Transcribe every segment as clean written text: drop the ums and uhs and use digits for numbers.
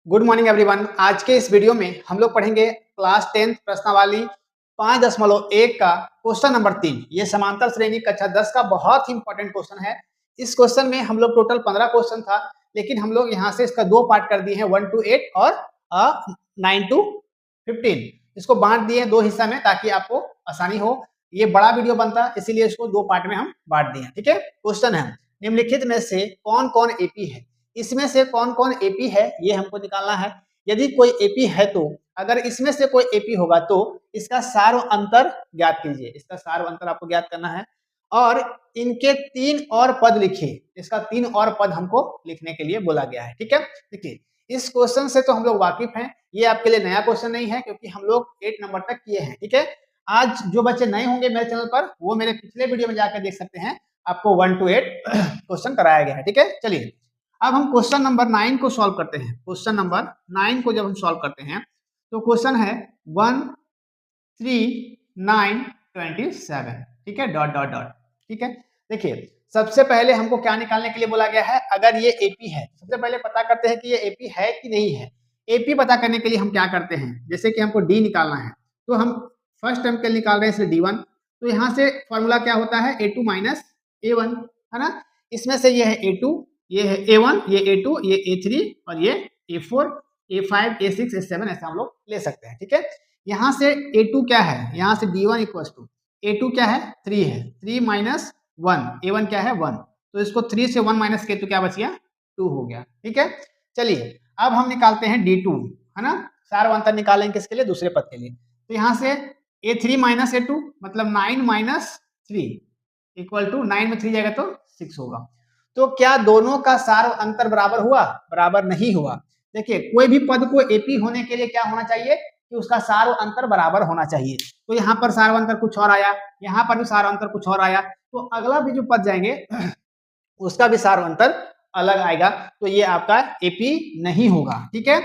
Good morning everyone. आज के इस वीडियो में हम लोग पढ़ेंगे क्लास 10 प्रश्नावली 5.1 का क्वेश्चन नंबर 3। ये समांतर श्रेणी कक्षा 10 का बहुत ही इंपॉर्टेंट क्वेश्चन है। इस क्वेश्चन में हम लोग टोटल 15 क्वेश्चन था, लेकिन हम लोग यहाँ से इसका दो पार्ट कर दिए हैं, 1 to 8 और 9 to 15। इसको बांट दिए दो हिस्सा में ताकि आपको आसानी हो। ये बड़ा वीडियो बनता है, इसीलिए इसको दो पार्ट में हम बांट दिए। ठीक है, क्वेश्चन है निम्नलिखित में से कौन कौन एपी है। इसमें से कौन कौन एपी है ये हमको निकालना है। यदि कोई एपी है तो अगर इसमें से कोई एपी होगा तो इसका सार्व अंतर ज्ञात कीजिए। इसका सार्व अंतर आपको ज्ञात करना है और इनके 3 और पद लिखिए। इसका 3 और पद हमको लिखने के लिए बोला गया है। ठीक है, देखिए इस क्वेश्चन से तो हम लोग वाकिफ हैं, ये आपके लिए नया क्वेश्चन नहीं है क्योंकि हम लोग 8 नंबर तक किए हैं। ठीक है, आज जो बच्चे नए होंगे मेरे चैनल पर वो मेरे पिछले वीडियो में जाकर देख सकते हैं, आपको 1 to 8 क्वेश्चन कराया गया है। ठीक है, चलिए अब हम क्वेश्चन नंबर 9 को सॉल्व करते हैं। क्वेश्चन नंबर 9 को जब हम सॉल्व करते हैं तो क्वेश्चन है 1 3 9 27। ठीक है, डॉट डॉट डॉट। ठीक है, देखिए सबसे पहले हमको क्या निकालने के लिए बोला गया है। अगर ये एपी है, सबसे पहले पता करते हैं कि ये एपी है कि नहीं है। एपी पता करने के लिए हम क्या करते हैं, जैसे कि हमको डी निकालना है तो हम फर्स्ट टर्म के निकाल रहे हैं, इसलिए D1। तो यहाँ से फॉर्मूला क्या होता है, A2 माइनस A1, है ना। इसमें से ये है A2, ये है A1, ये A2, ये A3 और ये A4, A5, A6, A7 ऐसे हम लोग ले सकते हैं। ठीक है, यहाँ से A2 क्या है, यहाँ से D1 इक्वल टू A2 क्या है 3 है, 3 माइनस 1, A1 क्या है 1, तो इसको 3 से 1 माइनस किए तो क्या बच गया 2 हो गया। ठीक है, चलिए अब हम निकालते हैं D2, है ना। सार्व अंतर निकालेंगे किसके लिए, दूसरे पद के लिए। तो यहाँ से A3 माइनस A2 मतलब 9 माइनस 3 इक्वल टू 9 में 3 जाएगा तो 6 होगा। तो क्या दोनों का सार्व अंतर बराबर हुआ, बराबर नहीं हुआ। देखिए कोई भी पद को एपी होने के लिए क्या होना चाहिए कि उसका सार्व अंतर बराबर होना चाहिए। तो यहाँ पर सार्व अंतर कुछ और आया, यहाँ पर भी सार्व अंतर कुछ और आया, तो अगला भी जो पद जाएंगे उसका भी सार्व अंतर अलग आएगा, तो ये आपका एपी नहीं होगा। ठीक है,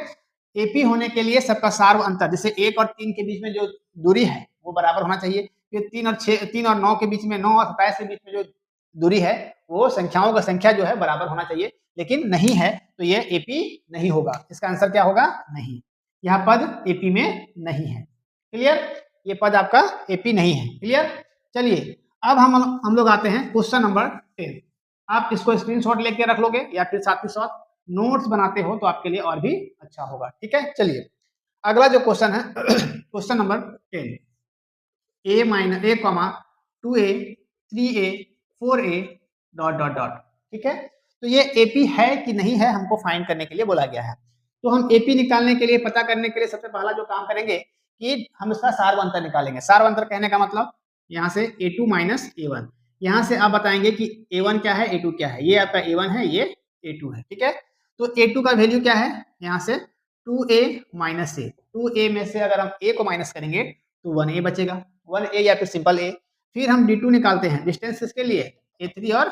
एपी होने के लिए सबका सार्व अंतर, जैसे 1 और 3 के बीच में जो दूरी है वो बराबर होना चाहिए। फिर 3 और 9 के बीच में, 9 और 27 के बीच में जो दूरी है वो संख्याओं का संख्या जो है बराबर होना चाहिए, लेकिन नहीं है तो ये एपी नहीं होगा। इसका आंसर क्या होगा, नहीं। यह पद एपी में नहीं है। क्लियर, ये पद आपका एपी नहीं है। क्लियर, चलिए अब हम लोग आते हैं क्वेश्चन नंबर 10। आप इसको स्क्रीनशॉट लेके रख लोगे या फिर साथ ही साथ नोट्स बनाते हो तो आपके लिए और भी अच्छा होगा। ठीक है, चलिए अगला जो क्वेश्चन है question number 10, a minus a comma 2a 3a 4a dot dot dot. ठीक है, तो ये एपी है कि नहीं है हमको फाइंड करने के लिए बोला गया है। तो हम एपी निकालने के लिए, पता करने के लिए सबसे पहला जो काम करेंगे कि हम इसका सार्व अंतर निकालेंगे। सार्व अंतर कहने का मतलब यहाँ से A2 माइनस A1, यहाँ से आप बताएंगे कि A1 क्या है A2 क्या है। ये आपका A1 है, ये A2 है। ठीक है, तो A2 का वैल्यू क्या है, यहाँ से 2a माइनस a, 2a में से अगर हम a को माइनस करेंगे तो 1a बचेगा, 1a या फिर सिंपल a। फिर हम D2 निकालते हैं, डिस्टेंस किसके लिए A3, और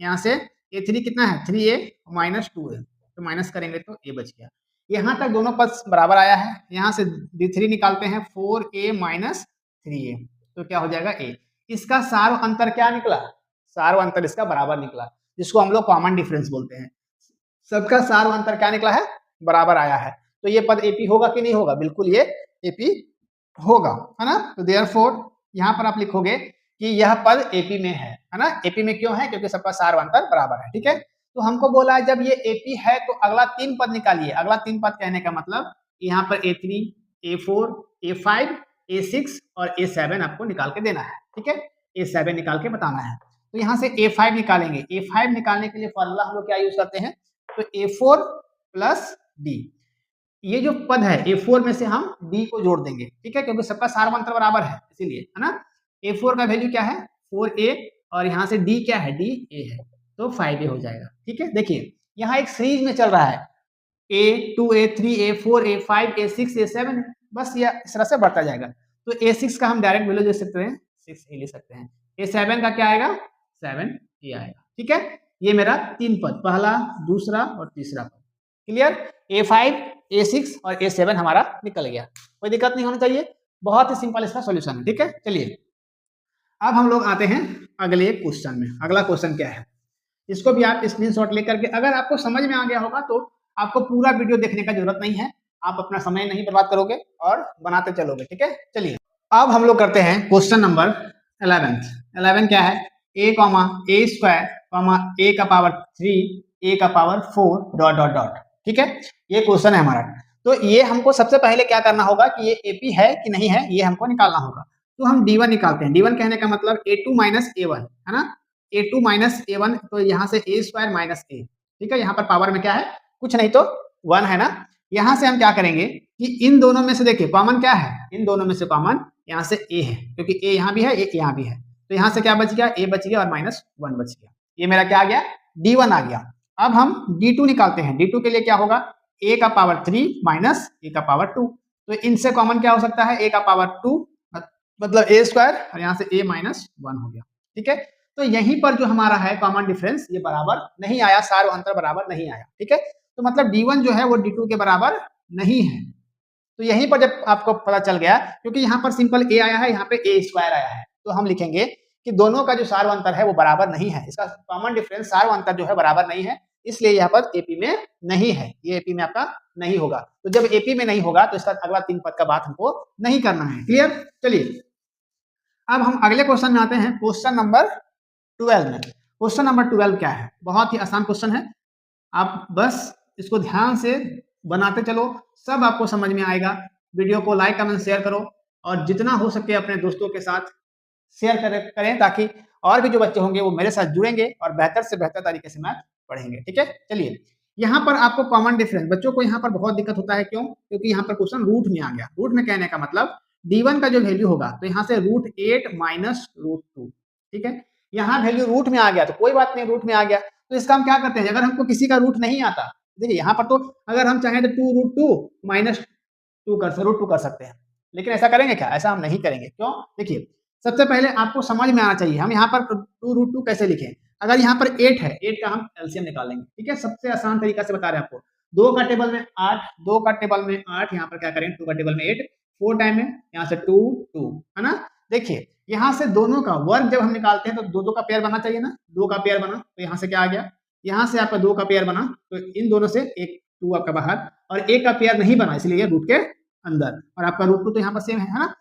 यहाँ से A3 कितना है 3a माइनस 2a, तो माइनस करेंगे तो a बच गया। यहाँ तक दोनों पद बराबर आया है। यहाँ से D3 निकालते हैं 4a माइनस 3a, तो क्या हो जाएगा a। इसका सार्व अंतर क्या निकला, सार्व अंतर इसका बराबर निकला, जिसको हम लोग कॉमन डिफरेंस बोलते हैं। सबका सार्व अंतर क्या निकला है, बराबर आया है। तो ये पद एपी होगा कि नहीं होगा, बिल्कुल ये एपी होगा, है ना। तो देयरफॉर यहाँ पर आप लिखोगे कि यह पद एपी में है ना। एपी में क्यों है, क्योंकि सबका सार्व अंतर बराबर है। ठीक है, तो हमको बोला है जब ये एपी है तो अगला 3 पद निकालिए। अगला 3 पद कहने का मतलब यहाँ पर A3 A4 A5 A6 और A7 आपको निकाल के देना है। ठीक है, A7 निकाल के बताना है। तो यहाँ से A5 निकालेंगे। A5 निकालने के लिए फॉर्मूला हम लोग क्या यूज करते हैं, तो A4 प्लस D, ये जो पद है A4 में से हम D को जोड़ देंगे। ठीक है, क्योंकि सबका सार्व अंतर बराबर है इसीलिए, है ना। A4 का वैल्यू क्या है 4a और यहाँ से D क्या है DA है, तो 5a हो जाएगा। ठीक है, देखिए यहाँ एक सीरीज में चल रहा है, A 2a 3a 4a 5a 6a 7, बस ये इस तरह से बढ़ता जाएगा। तो A6 का हम डायरेक्ट वैल्यू दे सकते हैं 6a ले सकते हैं। A7 का क्या आएगा 7a आएगा। ठीक है, ये मेरा 3 पद, पहला दूसरा और तीसरा पद। क्लियर, A5 A6 और A7 हमारा निकल गया, कोई दिक्कत नहीं होनी चाहिए, बहुत ही सिंपल इसका सॉल्यूशन है। ठीक है, चलिए अब हम लोग आते हैं अगले क्वेश्चन में। अगला क्वेश्चन क्या है, इसको भी आप स्क्रीनशॉट लेकर के, अगर आपको समझ में आ गया होगा तो आपको पूरा वीडियो देखने का जरूरत नहीं है, आप अपना समय नहीं बर्बाद करोगे और बनाते चलोगे। ठीक है, चलिए अब हम लोग करते हैं क्वेश्चन नंबर 11। 11 क्या है, a comma A square comma A का पावर 3 ए का पावर 4 डॉट डॉट डॉट। ठीक है, ये क्वेश्चन है हमारा। तो ये हमको सबसे पहले क्या करना होगा कि ये एपी है कि नहीं है, ये हमको निकालना होगा। तो हम D1 निकालते हैं। D1 कहने का मतलब A2 माइनस A1 है ना, A2 माइनस A1, तो यहाँ से A स्क्वायर माइनस A। ठीक है, यहाँ पर पावर में क्या है, कुछ नहीं तो 1 है ना। यहाँ से हम क्या करेंगे कि इन दोनों में से देखिए कॉमन क्या है, इन दोनों में से कॉमन यहाँ से A है, क्योंकि A यहाँ भी है, A यहाँ भी है, तो यहाँ से क्या बच गया, A बच गया और माइनस 1 बच गया। ये मेरा क्या आ गया, D1 आ गया। अब हम D2 निकालते हैं। D2 के लिए क्या होगा, A का पावर 3 माइनस A का पावर 2, तो इनसे कॉमन क्या हो सकता है, A का पावर 2 मतलब A स्क्वायर और यहाँ से A माइनस 1 हो गया। ठीक है, तो यहीं पर जो हमारा है कॉमन डिफरेंस ये बराबर नहीं आया, सार अंतर बराबर नहीं आया। ठीक है, तो मतलब D1 जो है वो D2 के बराबर नहीं है। तो यहीं पर जब आपको पता चल गया, क्योंकि यहाँ पर सिंपल A आया है, यहाँ पे A स्क्वायर आया है, तो हम लिखेंगे कि दोनों का जो सार अंतर है वो बराबर नहीं है, इसका कॉमन डिफरेंस सार अंतर जो है बराबर नहीं है, इसलिए यहाँ पर एपी में नहीं है, ये एपी में आपका नहीं होगा। तो जब एपी में नहीं होगा तो इसका अगला 3 पद का बात हमको नहीं करना है। क्लियर, चलिए अब हम अगले क्वेश्चन में आते हैं, क्वेश्चन नंबर 12 में। क्वेश्चन नंबर 12 क्या है, बहुत ही आसान क्वेश्चन है, आप बस इसको ध्यान से बनाते चलो, सब आपको समझ में आएगा। वीडियो को लाइक कमेंट शेयर करो और जितना हो सके अपने दोस्तों के साथ शेयर करें ताकि और भी जो बच्चे होंगे वो मेरे साथ जुड़ेंगे और बेहतर से बेहतर तरीके से मैथ पढ़ेंगे। ठीक है, चलिए यहाँ पर आपको कॉमन डिफरेंस, बच्चों को यहाँ पर बहुत दिक्कत होता है, क्यों, क्योंकि यहाँ पर क्वेश्चन रूट में आ गया। रूट में कहने का मतलब D1 का जो वैल्यू होगा तो यहाँ से √8 माइनस √2। ठीक है, यहाँ वैल्यू रूट में आ गया तो कोई बात नहीं, रूट में आ गया तो इसका हम क्या करते हैं, अगर हमको किसी का रूट नहीं आता, देखिए यहाँ पर तो अगर हम चाहें तो 2√2 माइनस √2 कर सकते हैं, लेकिन ऐसा करेंगे क्या, ऐसा हम नहीं करेंगे। क्यों, देखिए सबसे पहले आपको समझ में आना चाहिए हम यहाँ पर 2√2 कैसे लिखें। अगर यहाँ पर 8 है, 8 का हम एलसीएम निकालेंगे। ठीक है, सबसे आसान तरीका से बता रहे हैं आपको, 2 का टेबल में 8, 2 का टेबल में 8, यहाँ पर क्या करें 2 का टेबल में 8, 4 टाइम में यहाँ से 2 2 है ना। देखिए यहाँ से दोनों का वर्ग जब हम निकालते हैं तो 2 2 का पेयर बनना चाहिए ना, 2 का पेयर बना तो यहाँ से क्या आ गया, यहाँ से आपका 2 का पेयर बना तो इन दोनों से एक 2 आपका बाहर और एक का पेयर नहीं बना, इसलिए ये रूट के अंदर और आपका √2 तो यहाँ पर सेम है ना।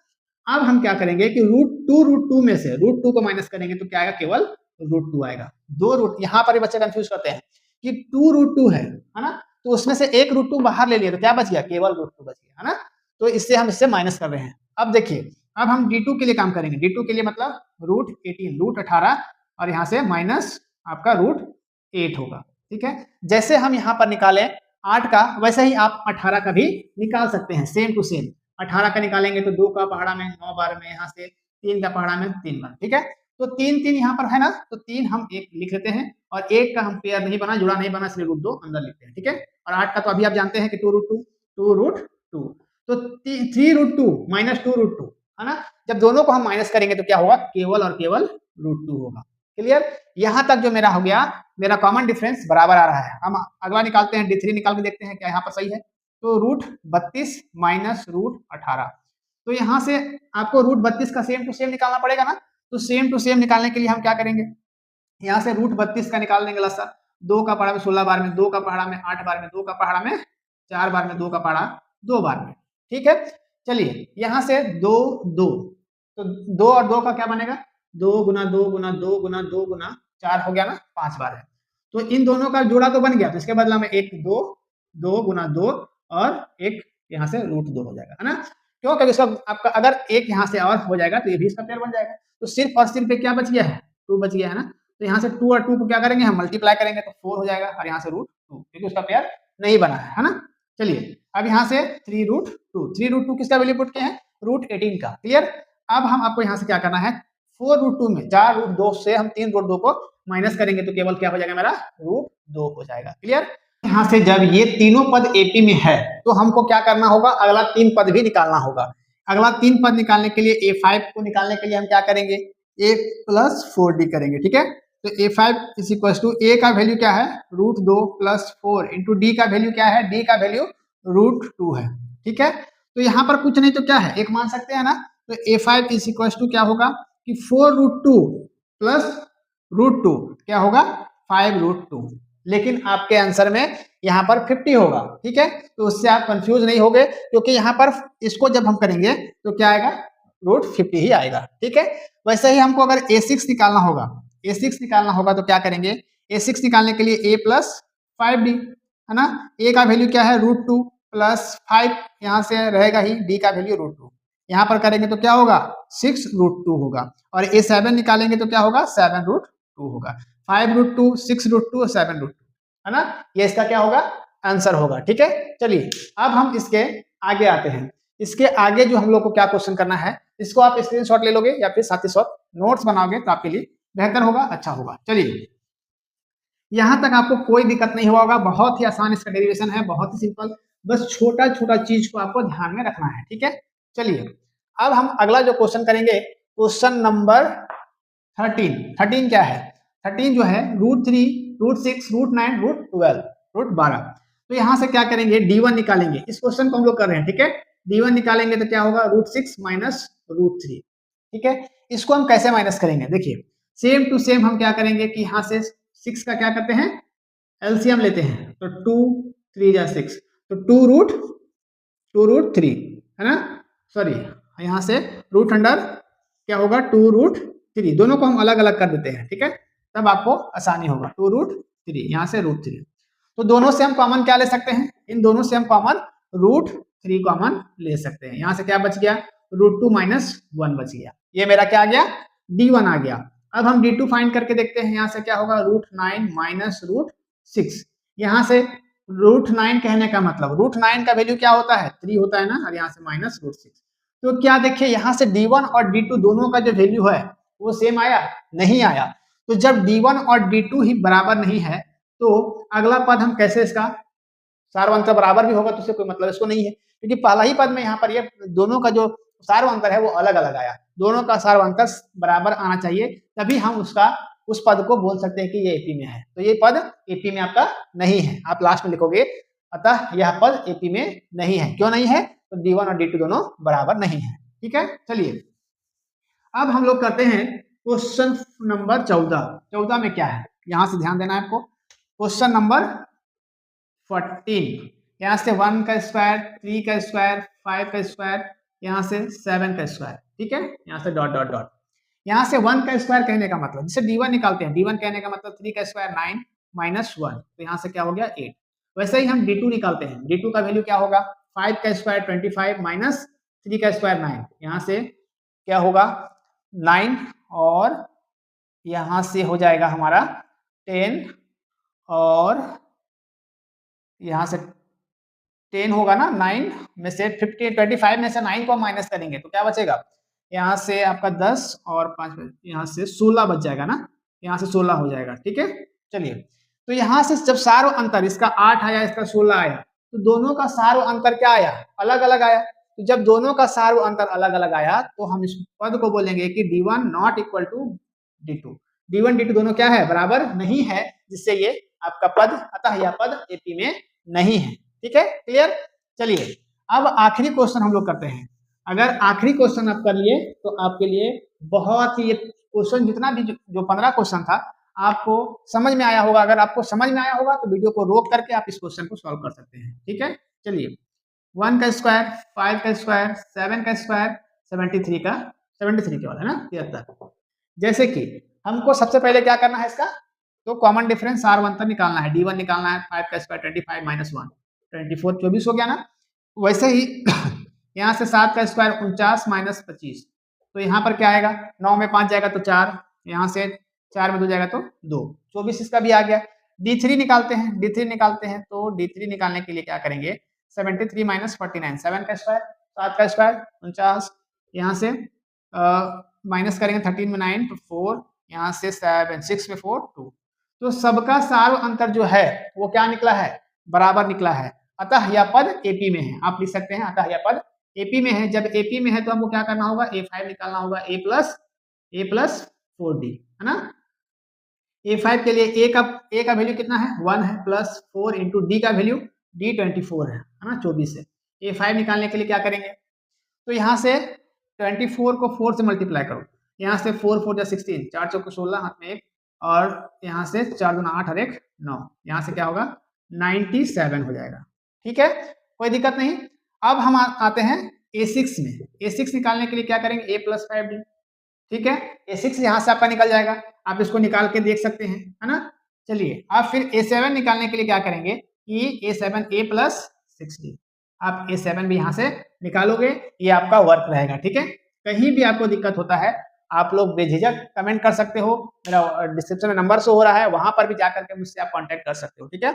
अब हम क्या करेंगे कि √2 में से √2 को माइनस करेंगे तो क्या आएगा, केवल √2 आएगा। दो रूट, यहाँ पर बच्चे कंफ्यूज करते हैं कि 2√2 है ना, तो उसमें से एक √2 बाहर ले लिया तो क्या बच गया, केवल √2 बच गया है ना, तो इससे हम इससे माइनस कर रहे हैं। अब देखिए अब हम D2 के लिए काम करेंगे, D2 के लिए मतलब √18 √18 और यहाँ से माइनस आपका √8 होगा। ठीक है, जैसे हम यहाँ पर निकालें 8 का, वैसे ही आप 18 का भी निकाल सकते हैं, सेम टू सेम। 18 का निकालेंगे तो 2 का पहाड़ा में 9 बार में, यहाँ से 3 का पहाड़ा में 3 बार। ठीक है, तो 3 3 यहाँ पर है ना, तो 3 हम एक लिख लेते हैं और एक का हम पेयर नहीं बना, जुड़ा नहीं बना, इसलिए √2 अंदर लिखते हैं। ठीक है, और 8 का तो अभी आप जानते हैं कि 2√2 तो 3√2 माइनस 2√2 है ना, जब दोनों को हम माइनस करेंगे तो क्या होगा, केवल और केवल √2 होगा। क्लियर, यहाँ तक जो मेरा हो गया, मेरा कॉमन डिफरेंस बराबर आ रहा है। हम अगला निकालते हैं, D3 निकाल के देखते हैं क्या यहाँ पर सही है। तो √32 माइनस √18, तो यहाँ से आपको √32 का सेम टू सेम निकालना पड़ेगा ना, तो सेम टू सेम निकालने के लिए हम क्या करेंगे, यहाँ से √32 का निकाल देंगे लसा, 2 का पहाड़ा में 16 बार में, 2 का पहाड़ा में 8 बार में, 2 का पहाड़ा में 4 बार में, 2 का पहाड़ा 2 बार में। ठीक है, चलिए यहाँ से 2 2, तो 2 और 2 का क्या बनेगा, 2 गुना 2 गुना 2 गुना 2 गुना 4 हो गया ना, 5 बार है, तो इन दोनों का जोड़ा तो बन गया, तो इसके बदला में 1 2 2 गुना 2 और एक यहाँ से √2 हो जाएगा है ना। क्यों, क्योंकि इसका आपका अगर एक यहाँ से और हो जाएगा तो ये भी इसका पेयर बन जाएगा, तो सिर्फ और सिर्फ क्या बच गया है, 2 बच गया है ना, तो यहाँ से 2 और 2 को क्या करेंगे हम मल्टीप्लाई करेंगे तो 4 हो जाएगा और यहाँ से √2, क्योंकि उसका पेयर नहीं बना है ना। चलिए अब यहाँ से 3√2 किसका वैल्यू पुट किए हैं, √18 का। क्लियर, अब हम आपको यहाँ से क्या करना है, 4√2 में 4√2 से हम 3√2 को माइनस करेंगे तो केवल क्या हो जाएगा, मेरा √2 हो जाएगा। क्लियर, यहाँ से जब ये तीनों पद एपी में है तो हमको क्या करना होगा, अगला 3 पद भी निकालना होगा। अगला 3 पद निकालने के लिए A5 को निकालने के लिए हम क्या करेंगे, a + 4d करेंगे। ठीक है, तो A5 = a का वैल्यू क्या है, √2 + 4 × d का वैल्यू क्या है, d का वैल्यू √2 है। ठीक है, तो यहाँ पर कुछ नहीं तो क्या है, एक मान सकते हैं ना, तो A5 = क्या होगा कि 4√2 + √2 क्या होगा, 5√2। लेकिन आपके आंसर में यहाँ पर 50 होगा, ठीक है। तो उससे आप कंफ्यूज नहीं होगे, क्योंकि यहाँ पर इसको जब हम करेंगे तो क्या आएगा, √50 ही आएगा, ठीक है। वैसे ही हमको अगर A6 निकालना होगा, A6 निकालना होगा तो क्या करेंगे, A6 निकालने के लिए A + 5D, है ना। A का वैल्यू क्या है, √2 + 5 यहाँ से रहेगा ही, D का वैल्यू √2, यहाँ पर करेंगे तो क्या होगा, 6√2 होगा। और A7 निकालेंगे तो क्या होगा, 7√2 होगा। 5√2, 6√2 और 7√2, है ना। ये इसका क्या होगा, आंसर होगा, ठीक है। चलिए अब हम इसके आगे आते हैं। इसके आगे जो हम लोग को क्या क्वेश्चन करना है, इसको आप स्क्रीनशॉट ले लोगे या फिर साथ ही साथ नोट्स बनाओगे तो आपके लिए बेहतर होगा, अच्छा होगा। चलिए यहां तक आपको कोई दिक्कत नहीं होगा, बहुत ही आसान इसका डेरिवेशन है, बहुत ही सिंपल, बस छोटा छोटा चीज को आपको ध्यान में रखना है, ठीक है। चलिए अब हम अगला जो क्वेश्चन करेंगे, क्वेश्चन नंबर 13 क्या है, 13 जो है √3, √6, √9, √12, √12। तो यहाँ से क्या करेंगे, D1 निकालेंगे। इस क्वेश्चन को हम लोग कर रहे हैं, ठीक है। D1 निकालेंगे तो क्या होगा, √6 माइनस √3, ठीक है। इसको हम कैसे माइनस करेंगे, देखिए सेम टू सेम हम क्या करेंगे कि यहाँ से 6 का क्या करते हैं, एलसीएम लेते हैं, तो 2 3 जा 6, तो 2√3, है ना। सॉरी यहाँ से रूट अंडर क्या होगा, 2√3, दोनों को हम अलग अलग कर देते हैं, ठीक है, तब आपको आसानी होगा। 2√3 यहाँ से √3, तो दोनों से हम कॉमन क्या ले सकते हैं, इन दोनों से हम कॉमन √3 कॉमन ले सकते हैं। यहाँ से क्या बच गया, √2 - 1 बच गया। ये मेरा क्या आ गया, D1 आ गया। अब हम D2 फाइंड करके देखते हैं। यहाँ से क्या होगा, √9 माइनस √6। यहाँ से √9 कहने का मतलब, √9 का वैल्यू क्या होता है, 3 होता है ना, और यहाँ से माइनस √6। तो क्या देखिए यहाँ से D1 और D2 दोनों का जो वैल्यू है वो सेम आया, नहीं आया। तो जब D1 और D2 ही बराबर नहीं है तो अगला पद हम कैसे, इसका सार्वंतर बराबर भी होगा तो उससे कोई मतलब इसको नहीं है, क्योंकि पहला ही पद में यहाँ पर ये दोनों का जो सार्वंतर है वो अलग अलग आया। दोनों का सार्वंतर बराबर आना चाहिए, तभी हम उस पद को बोल सकते हैं कि ये एपी में है। तो ये पद एपी में आपका नहीं है, आप लास्ट में लिखोगे अतः यह पद एपी में नहीं है। क्यों नहीं है, तो D1 और D2 दोनों बराबर नहीं है, ठीक है। चलिए अब हम लोग करते हैं क्वेश्चन नंबर 14 में क्या है, यहां से ध्यान देना है आपको। क्वेश्चन नंबर 14, यहाँ से 1 का स्क्वायर, 3 का स्क्वायर, 5 का स्क्वायर, यहाँ से 7 का स्क्वायर, ठीक है, यहाँ से डॉट डॉट डॉट। यहाँ से 1 का स्क्वायर कहने का मतलब, जिसे D1 निकालते हैं, D1 कहने का मतलब 3 का स्क्वायर 9 माइनस 1, तो यहाँ से क्या हो गया 8। वैसे ही हम D2 निकालते हैं, D2 का वैल्यू क्या होगा, 5 का स्क्वायर 25 माइनस 3 का स्क्वायर 9, यहाँ से क्या होगा 9, और यहाँ से हो जाएगा हमारा 10, और यहाँ से 10 होगा ना, 9 में से 25 में से 9 को माइनस करेंगे तो क्या बचेगा, यहाँ से आपका 10 और 5, यहाँ से 16 बच जाएगा ना, यहाँ से 16 हो जाएगा, ठीक है। चलिए तो यहाँ से जब सार्व अंतर, इसका 8 आया, इसका 16 आया, तो दोनों का सार्व अंतर क्या आया, अलग अलग आया। तो जब दोनों का सार्व अंतर अलग अलग आया तो हम इस पद को बोलेंगे कि D1 not equal to D2। D1 D2 दोनों क्या है, बराबर नहीं है, जिससे ये आपका पद, अतः यह पद एपी में नहीं है, ठीक है, क्लियर। चलिए अब आखिरी क्वेश्चन हम लोग करते हैं। अगर आखिरी क्वेश्चन आप कर लिए तो आपके लिए बहुत ही, क्वेश्चन जितना भी जो 15 क्वेश्चन था आपको समझ में आया होगा। अगर आपको समझ में आया होगा तो वीडियो को रोक करके आप इस क्वेश्चन को सॉल्व कर सकते हैं, ठीक है। चलिए 1 का स्क्वायर, 5 का स्क्वायर, 7 का स्क्वायर, 73 का, 73 के बाद है ना 73। जैसे कि हमको सबसे पहले क्या करना है इसका, तो कॉमन डिफरेंस सार्वंतर निकालना है, D1 निकालना है। 5 का स्क्वायर 25 माइनस 1, 24 24 हो गया ना। वैसे ही यहाँ से 7 का स्क्वायर 49 माइनस 25, तो यहाँ पर क्या आएगा, 9 में 5 जाएगा तो 4, यहाँ से 4 में 2 जाएगा तो 2, 24 इसका भी आ गया। D3 निकालते हैं, D3 निकालते हैं, तो D3 निकालने के लिए क्या करेंगे, 73 माइनस 49, 7 का स्क्वायर, 7 का स्क्वायर 49, यहाँ से माइनस करेंगे 13 में 9 तो 4, यहाँ से 7 6 में 4 2, तो सबका सार्व अंतर जो है वो क्या निकला है, बराबर निकला है। अतः यह पद एपी में है, आप लिख सकते हैं अतः यह पद एपी में है। जब एपी में है तो हमको क्या करना होगा, A5 निकालना होगा, A प्लस 4D, है ना। A5 के लिए A का वैल्यू कितना है, 1 है, प्लस 4 इंटू D का वैल्यू D 24 है ना, 24 है। A5 निकालने के लिए क्या करेंगे, तो यहाँ से 24 को 4 से मल्टीप्लाई करो, यहाँ से 4 4 जा 16, 4 चौको 16, हाथ में 1, और यहाँ से 4 दूना 8 और 1 9, यहाँ से क्या होगा 97 हो जाएगा। ठीक है, कोई दिक्कत नहीं। अब हम आते हैं A6 में। A6 निकालने के लिए क्या करेंगे, A + 5D। ठीक है, A6 यहाँ से आपका निकल जाएगा, आप इसको निकाल के देख सकते हैं, है ना। चलिए अब फिर A7 निकालने के लिए क्या करेंगे कि A7 A + 6D, आप A7 भी यहाँ से निकालोगे, ये आपका वर्क रहेगा। ठीक है, कहीं भी आपको दिक्कत होता है आप लोग बेझिझक कमेंट कर सकते हो, मेरा डिस्क्रिप्शन में नंबर शो हो रहा है, वहां पर भी जाकर के मुझसे आप कांटेक्ट कर सकते हो। ठीक है,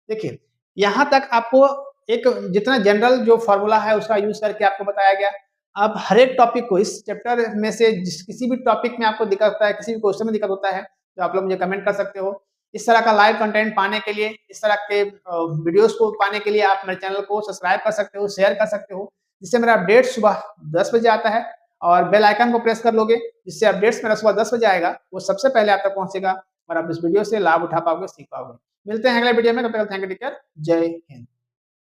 देखिए यहाँ तक आपको एक जितना जनरल जो फॉर्मूला है उसका यूज करके आपको बताया गया। अब हर एक टॉपिक को इस चैप्टर में से किसी भी टॉपिक में आपको दिक्कत होता है, किसी भी क्वेश्चन में दिक्कत होता है, तो आप लोग मुझे कमेंट कर सकते हो। इस तरह का लाइव कंटेंट पाने के लिए, इस तरह के वीडियोस को पाने के लिए आप मेरे चैनल को सब्सक्राइब कर सकते हो, शेयर कर सकते हो, जिससे मेरा अपडेट सुबह 10 बजे आता है, और बेल आइकन को प्रेस कर लोगे जिससे अपडेट्स मेरा सुबह 10 बजे आएगा, वो सबसे पहले आप तक पहुंचेगा और आप इस वीडियो से लाभ उठा पाओगे, सीख पाओगे। मिलते हैं अगले वीडियो में, तब तक थैंक यू टीचर, जय हिंद।